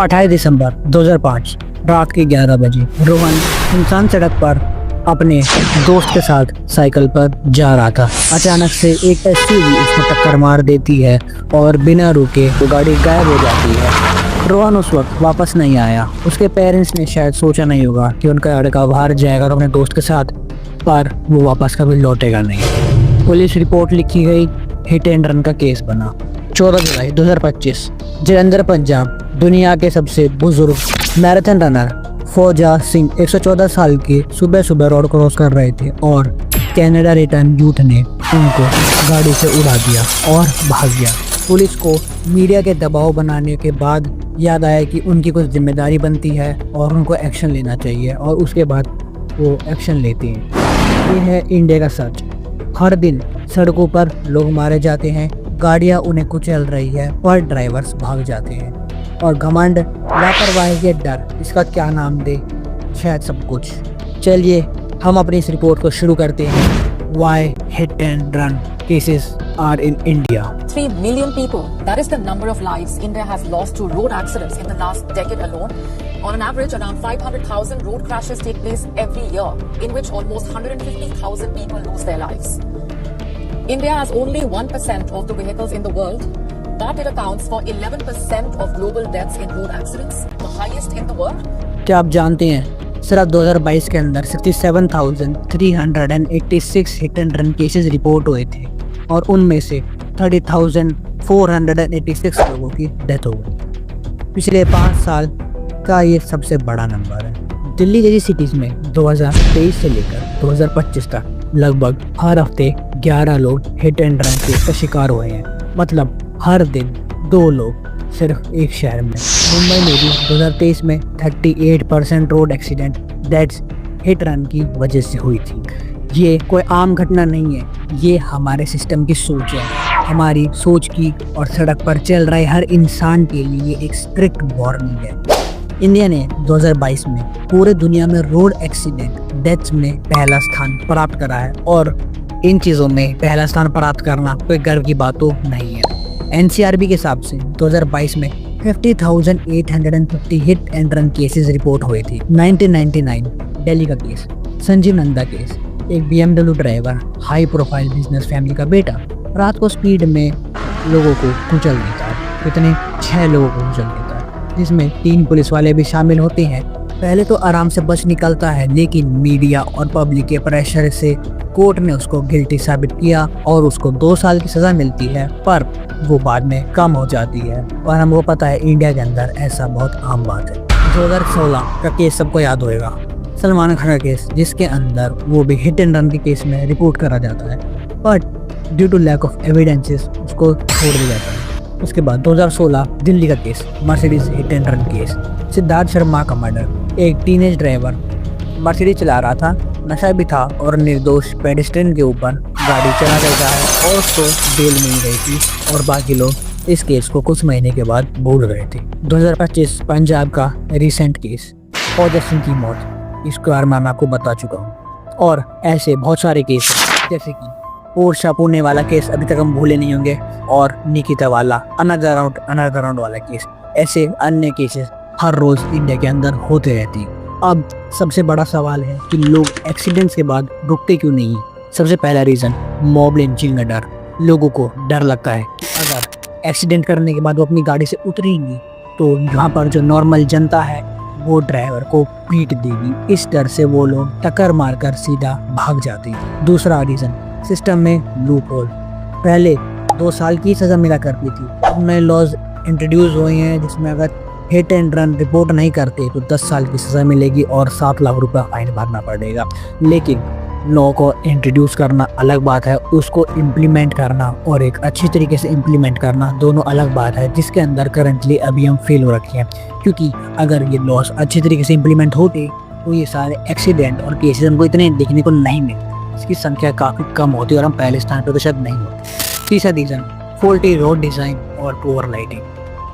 28 दिसंबर 2005 रात के 11 बजे रोहन सुनसान सड़क पर अपने दोस्त के साथ साइकिल पर जा रहा था। अचानक से एक एसयूवी उसको टक्कर मार देती है और बिना रुके वो गाड़ी गायब हो जाती है। रोहन उस वक्त वापस नहीं आया। उसके पेरेंट्स ने शायद सोचा नहीं होगा कि उनका लड़का बाहर जाएगा और अपने दोस्त के साथ, पर वो वापस कभी लौटेगा नहीं। पुलिस रिपोर्ट लिखी गई, हिट एंड रन का केस बना। 14 जुलाई 2025 जलंधर पंजाब दुनिया के सबसे बुजुर्ग मैराथन रनर फौजा सिंह 114 साल के सुबह सुबह रोड क्रॉस कर रहे थे और कनाडा रिटर्न यूथ ने उनको गाड़ी से उड़ा दिया और भाग गया। पुलिस को मीडिया के दबाव बनाने के बाद याद आया कि उनकी कुछ जिम्मेदारी बनती है और उनको एक्शन लेना चाहिए, और उसके बाद वो एक्शन लेती हैं। ये है इंडिया का सच। हर दिन सड़कों पर लोग मारे जाते हैं, गाड़ियाँ उन्हें कुचल रही है और ड्राइवर्स भाग जाते हैं। और घमंड, लापरवाही के डर, इसका क्या नाम दे, शायद सब कुछ। चलिए हम अपनी इस रिपोर्ट को शुरू करते हैं। Why hit and run cases are in India? 3 million people, that is the number of lives India has lost to road accidents in the last decade alone. On an average, around 500,000 road crashes take place every year, in which almost 150,000 people lose their lives. India has only 1% of the vehicles in the world, but it accounts for 11% of global deaths in road accidents, the highest in the world. क्या आप जानते हैं सिर्फ 2022 के अंदर 67,386 hit and run cases report हुए थे और उनमें से 30,486 लोगों की डेथ हो गई। पिछले 5 साल का ये सबसे बड़ा नंबर है। दिल्ली जैसी सिटीज़ में 2023 से लेकर 2025 तक लगभग हर हफ्ते 11 लोग हिट एंड रन केस का शिकार हुए हैं। मतलब हर दिन 2 लोग सिर्फ एक शहर में। मुंबई में भी 2023 में 38% road accident deaths hit run की वजह से हुई थी। ये कोई आम घटना नहीं है, ये हमारे सिस्टम की सोच है, हमारी सोच की, और सड़क पर चल रहे हर इंसान के लिए एक स्ट्रिक्ट वार्निंग है। इंडिया ने 2022 में पूरे दुनिया में रोड एक्सीडेंट डेथ्स में पहला स्थान प्राप्त करा है, और इन चीज़ों में पहला स्थान प्राप्त करना कोई गर्व की बात तो नहीं है। NCRB के हिसाब से 2022 में 50,850 hit and run cases report हुए थे। 1999 दिल्ली का केस, संजीव नंदा केस, एक BMW driver, high profile business family का बेटा, रात को स्पीड में लोगों को कुचल देता है। कितने 6 लोगों को कुचल देता है, जिसमें 3 पुलिस वाले भी शामिल होते हैं। पहले तो आराम से बच निकलता है, लेकिन मीडिया और पब्लिक के प्रेशर से कोर्ट ने उसको गिल्टी साबित किया और उसको 2 साल की सज़ा मिलती है, पर वो बाद में कम हो जाती है। और हमको पता है इंडिया के अंदर ऐसा बहुत आम बात है। 2016 का केस सबको याद होगा, सलमान खान का केस, जिसके अंदर वो भी हिट एंड रन के केस में रिपोर्ट करा जाता है, but due to lack of evidences उसको छोड़ दिया जाता है। उसके बाद 2016 दिल्ली का case, Mercedes hit and run case, Siddharth Sharma का मर्डर। एक टीनेज ड्राइवर मर्सिडीज चला रहा था, नशा भी था और निर्दोष पेडेस्ट्रियन के ऊपर गाड़ी चला देता है और उसको बेल मिल गई थी, और बाकी लोग इस केस को कुछ महीने के बाद भूल गए थे। 2025 पंजाब का रिसेंट केस, फौजा सिंह की मौत, इसके बारे में मैं आपको बता चुका हूँ। और ऐसे बहुत सारे केस हैं, जैसे कि पोर्शा पुणे वाला केस अभी तक हम भूले नहीं होंगे, और निकिता वाला अनदर राउंड वाला केस। ऐसे अन्य केसेस हर रोज इंडिया के अंदर होते रहती हैं। अब सबसे बड़ा सवाल है कि लोग एक्सीडेंट्स के बाद रुकते क्यों नहीं हैं। सबसे पहला रीज़न मॉब लिंचिंग का डर। लोगों को डर लगता है कि अगर एक्सीडेंट करने के बाद वो अपनी गाड़ी से उतरेंगी तो यहाँ पर जो नॉर्मल जनता है वो ड्राइवर को पीट देगी। इस डर से वो लोग टक्कर मारकर सीधा भाग जाते हैं। दूसरा रीज़न सिस्टम में लूप होल। पहले 2 साल की सज़ा मिला करती थी, अब नए लॉज इंट्रोड्यूस हुए हैं जिसमें अगर हिट एंड रन रिपोर्ट नहीं करते तो 10 साल की सज़ा मिलेगी और 7 लाख रुपए फाइन भरना पड़ेगा। लेकिन लॉ को इंट्रोड्यूस करना अलग बात है, उसको इम्प्लीमेंट करना और एक अच्छी तरीके से इम्प्लीमेंट करना दोनों अलग बात है, जिसके अंदर करंटली अभी हम फेल हो रखे हैं। क्योंकि अगर ये लॉस अच्छी तरीके से इम्प्लीमेंट होते तो ये सारे एक्सीडेंट और केसेस हमको इतने देखने को नहीं मिलते, इसकी संख्या काफ़ी कम होती और हम पहले स्थान पर तो शायद नहीं होते। तीसरा रीज़न फॉल्टी रोड डिज़ाइन और पुअर लाइटिंग।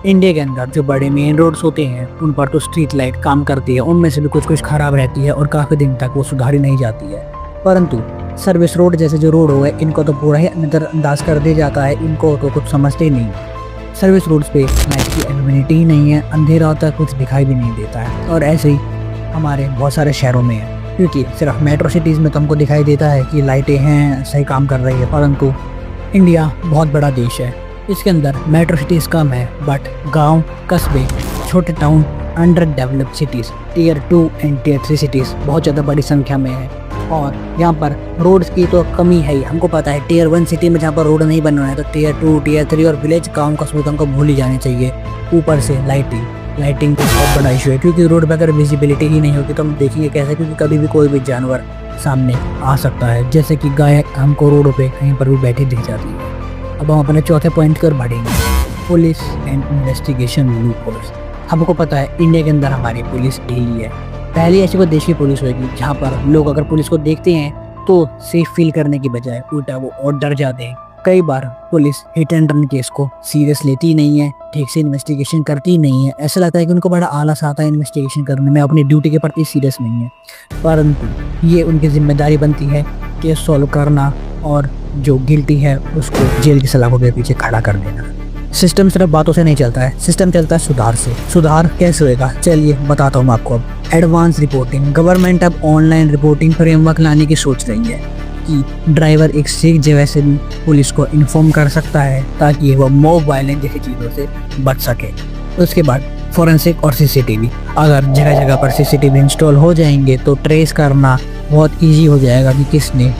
इंडिया के अंदर जो बड़े मेन रोड्स होते हैं उन पर तो स्ट्रीट लाइट काम करती है, उनमें से भी कुछ खराब रहती है और काफ़ी दिन तक वो सुधारी नहीं जाती है। परंतु सर्विस रोड जैसे जो रोड हो गए, इनको तो पूरा ही नज़रअंदाज कर दिया जाता है, इनको तो कुछ समझते ही नहीं। सर्विस रोड्स पे लाइट की अवेलेबिलिटी ही नहीं है, अंधेरा होता है, कुछ दिखाई भी नहीं देता है। और ऐसे ही हमारे बहुत सारे शहरों में है, क्योंकि सिर्फ मेट्रो सिटीज़ में तो हमको दिखाई देता है कि लाइटें हैं, सही काम कर रही है, परंतु इंडिया बहुत बड़ा देश है, इसके अंदर मेट्रो सिटीज़ कम है, बट गांव, कस्बे, छोटे town, under developed cities, tier 2 and tier 3 cities बहुत ज़्यादा बड़ी संख्या में है। और यहाँ पर रोड्स की तो कमी है ही, हमको पता है। टीयर 1 सिटी में जहाँ पर रोड नहीं बन रहा है, तो टीयर 2, टीयर 3 और विलेज गाँव कस्बों को हमको भूल ही जाने चाहिए। ऊपर से लाइटिंग तो बहुत बड़ा इशू है, क्योंकि रोड पर अगर विजिबिलिटी ही नहीं होगी तो हम देखेंगे कैसे, क्योंकि कभी भी कोई भी जानवर सामने आ सकता है, जैसे कि गाय हमको रोड पे कहीं पर भी बैठी दिख जाती है। अब हम अपने चौथे पॉइंट पर बढ़ेंगे, पुलिस एंड इन्वेस्टिगेशन लूपहोल्स। हमको पता है इंडिया के अंदर हमारी पुलिस ढीली है। पहली ऐसी कोई देश की पुलिस होगी जहाँ पर लोग अगर पुलिस को देखते हैं तो सेफ फील करने की बजाय उल्टा वो और डर जाते हैं। कई बार police hit and run case को सीरियस लेती नहीं है, ठीक से इन्वेस्टिगेशन करती नहीं है। ऐसा लगता है कि उनको बड़ा आलस आता है इन्वेस्टिगेशन करने में, अपनी ड्यूटी के प्रति सीरियस नहीं है, परंतु ये उनकी जिम्मेदारी बनती है केस सॉल्व करना और जो गिल्टी है उसको जेल की सलाखों के पीछे खड़ा कर देना। सिस्टम सिर्फ बातों से नहीं चलता है, सिस्टम चलता है सुधार से। सुधार कैसे होएगा, चलिए बताता हूँ मैं आपको। अब एडवांस रिपोर्टिंग, गवर्नमेंट अब ऑनलाइन रिपोर्टिंग फ्रेमवर्क लाने की सोच रही है कि ड्राइवर एक सेफ जगह से भी पुलिस को इन्फॉर्म कर सकता है ताकि वो मॉब वायलेंस जैसी चीज़ों से बच सके। उसके बाद फोरेंसिक और सीसीटीवी, अगर जगह जगह पर सीसीटीवी इंस्टॉल हो जाएंगे तो ट्रेस करना बहुत ईजी हो जाएगा कि किसने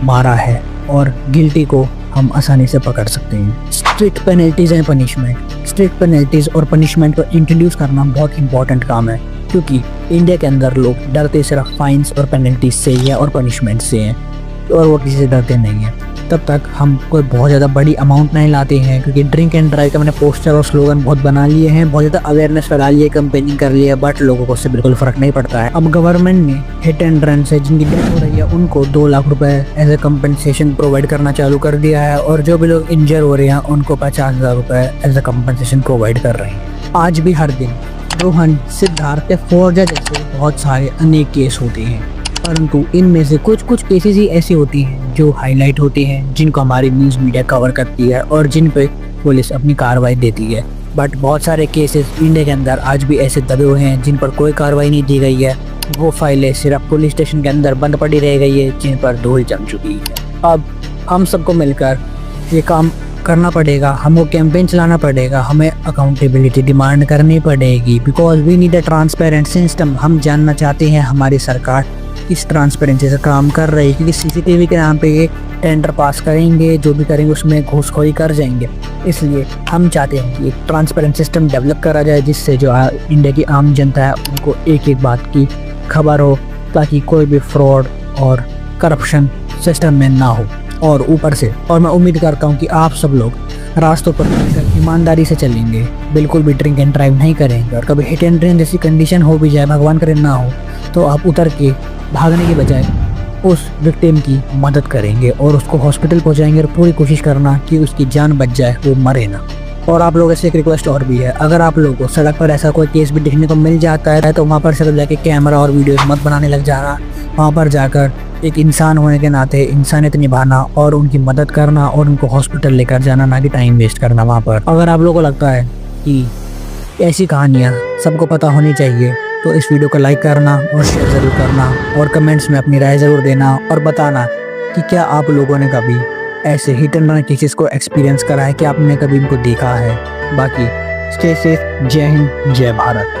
मारा है, और गिल्टी को हम आसानी से पकड़ सकते हैं। Strict penalties and punishment, strict penalties और पनिशमेंट को इंट्रोड्यूस करना बहुत इंपॉर्टेंट काम है, क्योंकि इंडिया के अंदर लोग डरते सिर्फ फाइन्स और पेनल्टीज से ही है और पनिशमेंट से हैं, और वो किसी से डरते नहीं हैं। तब तक हम कोई बहुत ज़्यादा बड़ी अमाउंट नहीं लाते हैं, क्योंकि ड्रिंक एंड ड्राइव का मैंने पोस्टर और स्लोगन बहुत बना लिए हैं, बहुत ज़्यादा अवेयरनेस फैला लिए, कैंपेनिंग कर लिया, बट लोगों को उससे बिल्कुल फ़र्क नहीं पड़ता है। अब गवर्नमेंट ने हिट एंड रन से जिनकी डेथ हो रही है उनको 2 लाख रुपए एज ए कंपनसेशन प्रोवाइड करना चालू कर दिया है, और जो भी लोग इंजर हो रहे हैं उनको 50,000 रुपये एज ए कंपनसेशन प्रोवाइड कर रहे हैं। आज भी हर दिन रोहन, सिद्धार्थ या फोर्जा जैसे बहुत सारे अनेक केस होते हैं, परंतु इनमें से कुछ केसेस ही ऐसी होती हैं जो हाईलाइट होती हैं, जिनको हमारी न्यूज़ मीडिया कवर करती है और जिन पे पुलिस अपनी कार्रवाई देती है। बट बहुत सारे केसेस इंडिया के अंदर आज भी ऐसे दबे हुए हैं जिन पर कोई कार्रवाई नहीं दी गई है। वो फाइलें सिर्फ पुलिस स्टेशन के अंदर बंद पड़ी रह गई है, जिन पर धूल जम चुकी है। अब हम सबको मिलकर ये काम करना पड़ेगा, हमको कैंपेन चलाना पड़ेगा, हमें अकाउंटेबिलिटी डिमांड करनी पड़ेगी, because we need a transparent system. हम जानना चाहते हैं हमारी सरकार किस ट्रांसपेरेंसी से काम कर रही है, क्योंकि सीसीटीवी के नाम पे ये टेंडर पास करेंगे, जो भी करेंगे उसमें घूसखोरी कर जाएंगे। इसलिए हम चाहते हैं कि एक ट्रांसपेरेंट सिस्टम डेवलप करा जाए, जिससे जो इंडिया की आम जनता है उनको एक एक बात की खबर हो, ताकि कोई भी फ्रॉड और करप्शन सिस्टम में ना हो। और ऊपर से मैं उम्मीद करता हूँ कि आप सब लोग रास्तों पर ईमानदारी से चलेंगे, बिल्कुल भी ड्रिंक एंड ड्राइव नहीं करेंगे, और कभी हिट एंड रन जैसी कंडीशन हो भी जाए, भगवान करे ना हो, तो आप उतर के भागने के बजाय उस विक्टिम की मदद करेंगे और उसको हॉस्पिटल पहुंचाएंगे, और पूरी कोशिश करना कि उसकी जान बच जाए, वो मरे ना। और आप लोगों से एक रिक्वेस्ट और भी है, अगर आप लोगों को सड़क पर ऐसा कोई केस भी देखने को मिल जाता है तो वहाँ पर सिर्फ जाके कैमरा और वीडियो मत बनाने लग जाना। वहाँ पर जाकर एक इंसान होने के नाते इंसानियत निभाना और उनकी मदद करना और उनको हॉस्पिटल लेकर जाना, ना कि टाइम वेस्ट करना वहाँ पर। अगर आप लोगों को लगता है कि ऐसी कहानियाँ सबको पता होनी चाहिए तो इस वीडियो को लाइक करना और शेयर ज़रूर करना, और कमेंट्स में अपनी राय ज़रूर देना और बताना कि क्या आप लोगों ने कभी ऐसे हिट एंड रन केसेस को एक्सपीरियंस करा है, कि आपने कभी इनको देखा है। बाकी स्टे सेफ, जय हिंद, जय भारत।